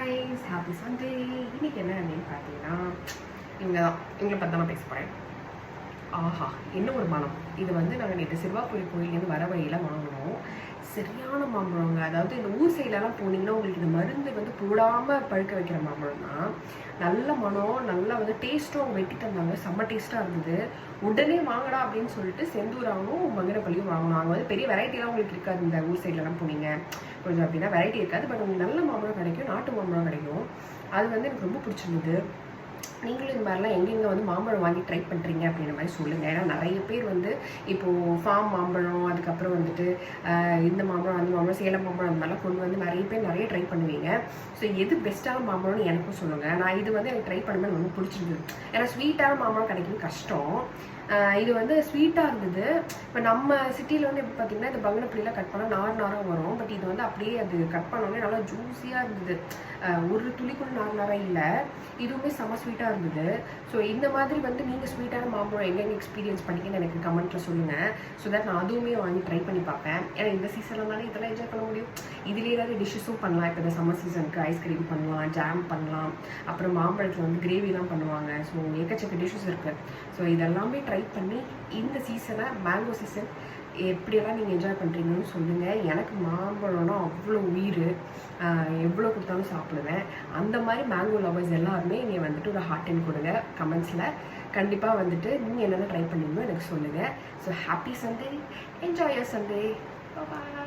guys, happy Sunday. இன்னைக்கு என்ன அப்படின்னு பார்த்தீங்கன்னா இவங்களை பற்றி தான் நான் பேச போகிறேன். ஆஹா, என்ன ஒரு மனம். இது நாங்கள் நேற்று சிறுவாக்குடி கோயிலேருந்து வர வழியில் வாங்கினோம். சரியான மாம்பழங்க. அதாவது இந்த ஊர் சைட்லலாம் போனீங்கன்னா உங்களுக்கு இந்த மருந்து போடாமல் பழுக்க வைக்கிற மாம்பழம் தான். நல்ல மனம், நல்லா டேஸ்ட்டும் அவங்க வெட்டி தந்தாங்க. செம்ம டேஸ்ட்டாக இருந்தது. உடனே வாங்கடா அப்படின்னு சொல்லிட்டு செந்தூராவும் மங்கனப்பள்ளியும் வாங்கணும். அங்கே பெரிய வெரைட்டிலாம் உங்களுக்கு இருக்காது. இந்த ஊர் சைட்லலாம் போனீங்க கொஞ்சம் அப்படின்னா வெரைட்டி இருக்காது. பட் உங்களுக்கு நல்ல மாம்பழம் கிடைக்கும், நாட்டு மாம்பழம் கிடைக்கும். அது எனக்கு ரொம்ப பிடிச்சிருந்தது. நீங்களும் இந்த மாதிரிலாம் எங்கெங்கே மாம்பழம் வாங்கி ட்ரை பண்ணுறீங்க அப்படின்ற மாதிரி சொல்லுங்கள். ஏன்னா நிறைய பேர் இப்போது ஃபார்ம் மாம்பழம், அதுக்கப்புறம் இந்த மாம்பழம் அந்த மாம்பழம் சேலம் மாம்பழம் அந்த மாதிரிலாம் கொண்டு நிறைய பேர் நிறைய ட்ரை பண்ணுவீங்க. ஸோ எது பெஸ்ட்டான மாம்பழம்னு எனக்கும் சொல்லுங்கள். நான் இது எனக்கு ட்ரை பண்ணும்போது ரொம்ப பிடிச்சிருந்தது. ஏன்னா ஸ்வீட்டான மாம்பழம் கிடைக்கும் கஷ்டம். இது ஸ்வீட்டாக இருந்தது. இப்போ நம்ம சிட்டியில் எப்படி பார்த்தீங்கன்னா இந்த பங்கனப்பள்ளியில் கட் பண்ணால் நாராக வரும். பட் இது அப்படியே அது கட் பண்ணோடனே நல்லா ஜூஸியாக இருந்தது. ஒரு துளி கூட நாராக இல்லை. இதுவுமே செம்ம ஸ்வீட்டாக இருந்தது. ஸோ இந்த மாதிரி நீங்கள் ஸ்வீட்டான மாம்பழம் எங்கெங்கே எக்ஸ்பீரியன்ஸ் பண்ணிங்கன்னு எனக்கு கமெண்ட்டில் சொல்லுங்கள். ஸோ தட் நான் அதுவுமே வாங்கி ட்ரை பண்ணி பார்ப்பேன். ஏன்னா இந்த சீசனில் தானே இதெல்லாம் என்ஜாய் பண்ண முடியும். இதுலேயே ஏதாவது டிஷ்ஷஸும் பண்ணலாம். இப்போ இந்த சம்மர் சீசனுக்கு ஐஸ்கிரீம் பண்ணலாம், ஜாம் பண்ணலாம், அப்புறம் மாம்பழத்தில் கிரேவிலாம் பண்ணுவாங்க. ஸோ எக்கச்சக்க டிஷ்ஷஸ் இருக்குது. ஸோ இதெல்லாமே ட்ரை பண்ணி இந்த சீசனை மேங்கோ சீசன் எப்படியெல்லாம் நீங்கள் என்ஜாய் பண்ணுறீங்கன்னு சொல்லுங்கள். எனக்கு மாம்பழம்னா அவ்வளோ உயிர். எவ்வளோ கொடுத்தாலும் சாப்பிடுவேன். அந்த மாதிரி மேங்கோ லவர்ஸ் எல்லாருமே நீங்கள் ஒரு ஹார்ட் அண்ட் கொடுங்க கமெண்ட்ஸில். கண்டிப்பாக நீங்கள் என்னென்ன ட்ரை பண்ணீங்களோ எனக்கு சொல்லுங்கள். So happy Sunday, enjoy your Sunday. Bye.